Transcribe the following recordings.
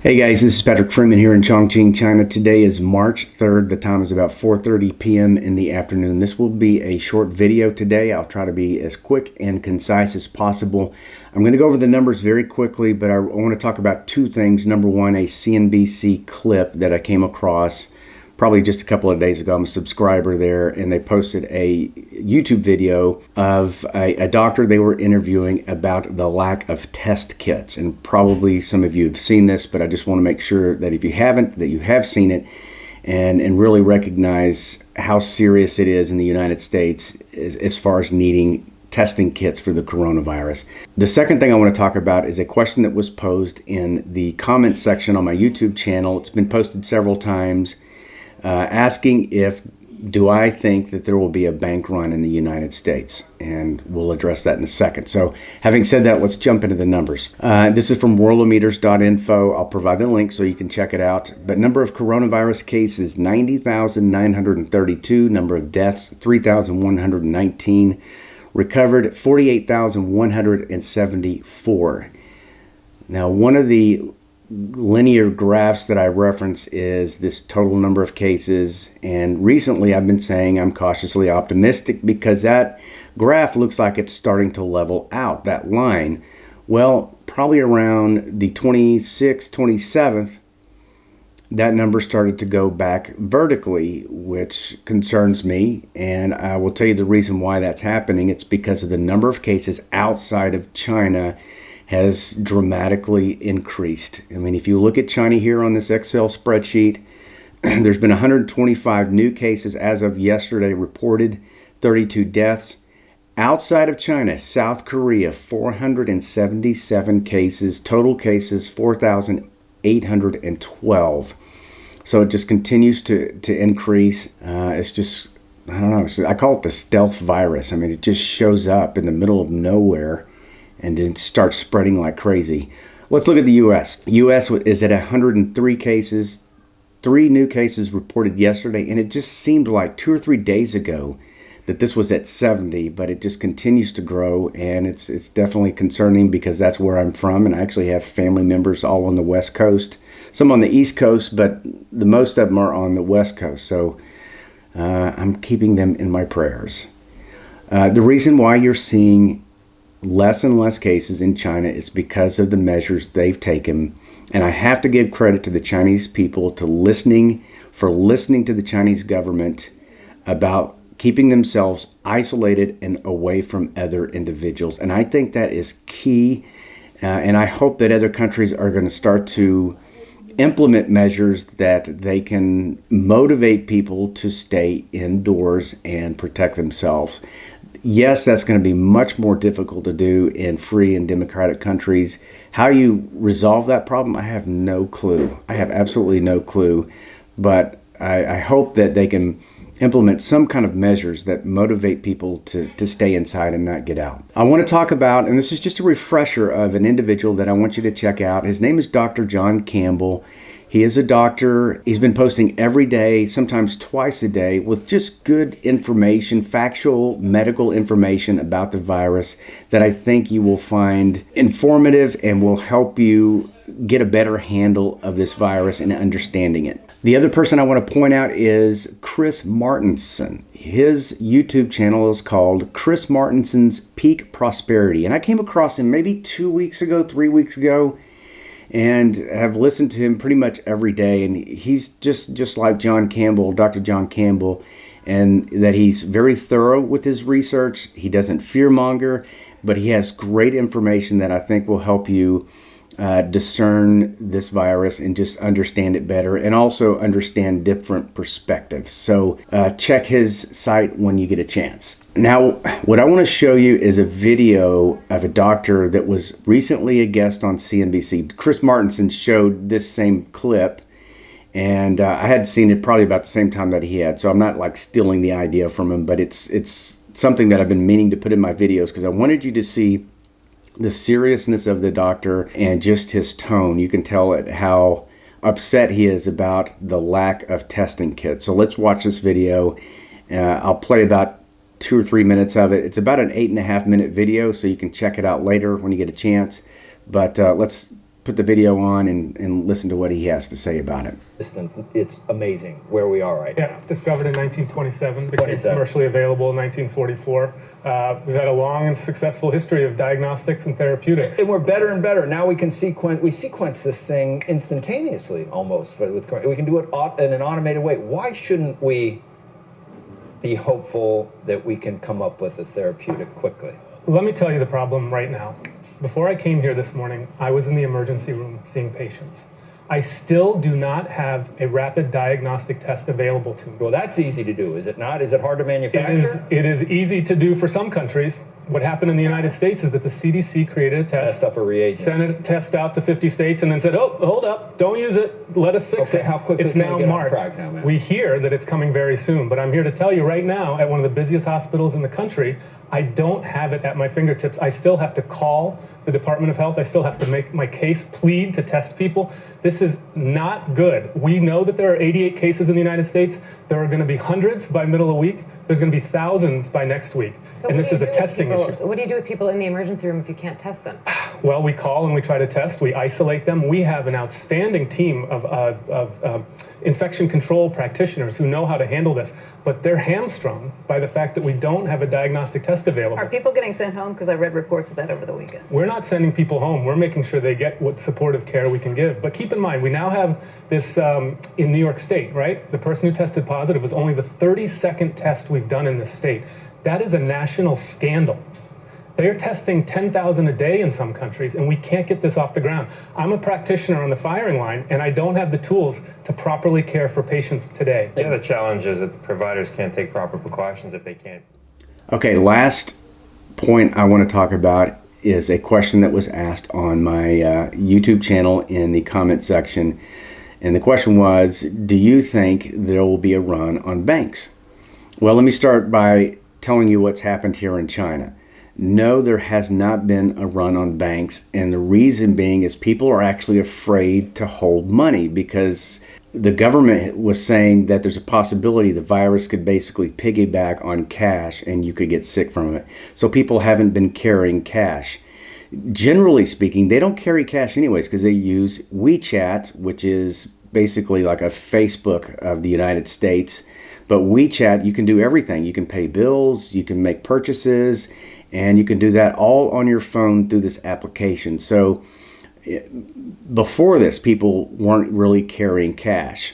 Hey guys, this is Patrick Freeman here in Chongqing, China. Today is March 3rd. The time is about 4:30 p.m. in the afternoon. This will be a short video today. I'll try to be as quick and concise as possible. I'm going to go over the numbers very quickly, but I want to talk about two things. Number one, a CNBC clip that I came across probably just a couple of days ago. I'm a subscriber there, and they posted a YouTube video of a doctor they were interviewing about the lack of test kits. And probably some of you have seen this, but I just want to make sure that if you haven't, that you have seen it and really recognize how serious it is in the United States as far as needing testing kits for the coronavirus. The second thing I want to talk about is a question that was posed in the comment section on my YouTube channel. It's been posted several times. Asking do I think that there will be a bank run in the United States? And we'll address that in a second. So having said that, let's jump into the numbers. This is from worldometers.info. I'll provide the link so you can check it out. But number of coronavirus cases, 90,932. Number of deaths, 3,119. Recovered, 48,174. Now, one of the linear graphs that I reference is this total number of cases, and recently I've been saying I'm cautiously optimistic because that graph looks like it's starting to level out, that line. Well, probably around the 26th, 27th, that number started to go back vertically, which concerns me, and I will tell you the reason why that's happening. It's because of the number of cases outside of China has dramatically increased. I mean, if you look at China here on this Excel spreadsheet, there's been 125 new cases as of yesterday reported, 32 deaths. Outside of China, South Korea, 477 cases, total cases 4,812. So it just continues to increase. It's just, I don't know, I call it the stealth virus. I mean, it just shows up in the middle of nowhere and then starts spreading like crazy. Let's look at the U.S. U.S. is at 103 cases, 3 new cases reported yesterday, and it just seemed like 2 or 3 days ago that this was at 70, but it just continues to grow, and it's definitely concerning because that's where I'm from, and I actually have family members all on the West Coast, some on the East Coast, but the most of them are on the West Coast, so I'm keeping them in my prayers. The reason why you're seeing less and less cases in China is because of the measures they've taken. And I have to give credit to the Chinese people for listening to the Chinese government about keeping themselves isolated and away from other individuals. And I think that is key. And I hope that other countries are going to start to implement measures that they can motivate people to stay indoors and protect themselves. Yes, that's going to be much more difficult to do in free and democratic countries. How you resolve that problem, I have no clue. I have absolutely no clue. But I hope that they can implement some kind of measures that motivate people to stay inside and not get out. I want to talk about, and this is just a refresher of an individual that I want you to check out. His name is Dr. John Campbell. He is a doctor. He's been posting every day, sometimes twice a day, with just good information, factual medical information about the virus that I think you will find informative and will help you get a better handle of this virus and understanding it. The other person I want to point out is Chris Martenson. His YouTube channel is called Chris Martenson's Peak Prosperity. And I came across him maybe 2 weeks ago, 3 weeks ago, and have listened to him pretty much every day. And he's just like John Campbell, Dr. John Campbell, and that he's very thorough with his research. He doesn't fearmonger, but he has great information that I think will help you discern this virus and just understand it better, and also understand different perspectives. So check his site when you get a chance. Now, what I want to show you is a video of a doctor that was recently a guest on CNBC. Chris Martenson showed this same clip, and I had seen it probably about the same time that he had, so I'm not like stealing the idea from him, but it's something that I've been meaning to put in my videos because I wanted you to see the seriousness of the doctor and just his tone. You can tell it how upset he is about the lack of testing kits. So let's watch this video. I'll play about 2 or 3 minutes of it. It's about an 8.5 minute video, so you can check it out later when you get a chance. But let's put the video on and listen to what he has to say about it. It's amazing where we are right now. Yeah, discovered in 1927, became commercially available in 1944. We've had a long and successful history of diagnostics and therapeutics. And we're better and better. Now we can sequence this thing instantaneously almost. We can do it in an automated way. Why shouldn't we be hopeful that we can come up with a therapeutic quickly? Let me tell you the problem right now. Before I came here this morning, I was in the emergency room seeing patients. I still do not have a rapid diagnostic test available to me. Well, that's easy to do, is it not? Is it hard to manufacture? It is easy to do for some countries. What happened in the United States is that the CDC created a test, messed up a reagent, sent a test out to 50 states, and then said, "Oh, hold up, don't use it. Let us fix it." How quickly it's can now we get on March. track now, man? We hear that it's coming very soon, but I'm here to tell you right now, at one of the busiest hospitals in the country, I don't have it at my fingertips. I still have to call the Department of Health. I still have to make my case plead to test people. This is not good. We know that there are 88 cases in the United States. There are going to be hundreds by middle of the week. There's going to be thousands by next week. So and this is a testing issue. What do you do with people in the emergency room if you can't test them? Well, we call and we try to test. We isolate them. We have an outstanding team of infection control practitioners who know how to handle this, but they're hamstrung by the fact that we don't have a diagnostic test available. Are people getting sent home? Because I read reports of that over the weekend. We're not sending people home. We're making sure they get what supportive care we can give. But keep in mind, we now have this in New York State, right? The person who tested positive was only the 32nd test we've done in this state. That is a national scandal. They're testing 10,000 a day in some countries, and we can't get this off the ground. I'm a practitioner on the firing line, and I don't have the tools to properly care for patients today. Yeah, the challenge is that the providers can't take proper precautions if they can't. Okay, last point I want to talk about is a question that was asked on my YouTube channel in the comment section. And the question was, do you think there will be a run on banks? Well, let me start by telling you what's happened here in China. No, there has not been a run on banks, and the reason being is people are actually afraid to hold money because the government was saying that there's a possibility the virus could basically piggyback on cash and you could get sick from it. So people haven't been carrying cash. Generally speaking, they don't carry cash anyways because they use WeChat, which is basically like a Facebook of the United States. But WeChat, you can do everything. You can pay bills, you can make purchases, and you can do that all on your phone through this application. So before this, people weren't really carrying cash.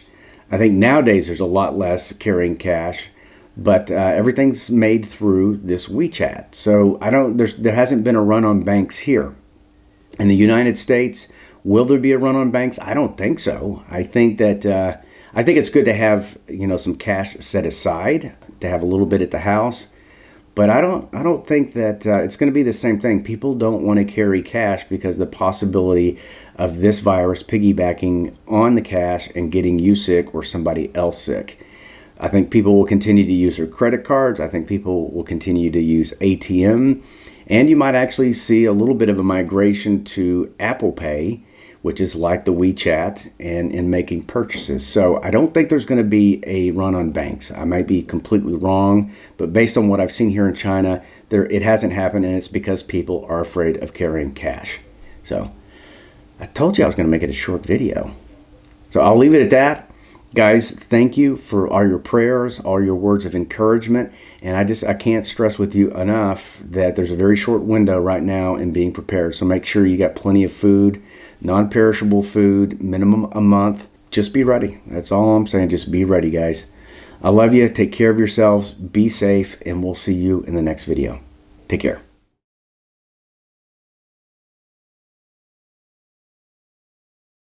I think nowadays there's a lot less carrying cash, but everything's made through this WeChat. So there hasn't been a run on banks here. In the United States, will there be a run on banks? I don't think so. I think that I think it's good to have some cash set aside, to have a little bit at the house. But I don't think that it's going to be the same thing. People don't want to carry cash because the possibility of this virus piggybacking on the cash and getting you sick or somebody else sick. I think people will continue to use their credit cards. I think people will continue to use ATM. And you might actually see a little bit of a migration to Apple Pay, which is like the WeChat, and in making purchases. So I don't think there's going to be a run on banks. I might be completely wrong, but based on what I've seen here in China, it hasn't happened, and it's because people are afraid of carrying cash. So I told you I was going to make it a short video. So I'll leave it at that. Guys, thank you for all your prayers, all your words of encouragement, and I can't stress with you enough that there's a very short window right now in being prepared. So make sure you got plenty of food, non-perishable food, minimum a month. Just be ready. That's all I'm saying. Just be ready, guys. I love you. Take care of yourselves. Be safe, and we'll see you in the next video. Take care.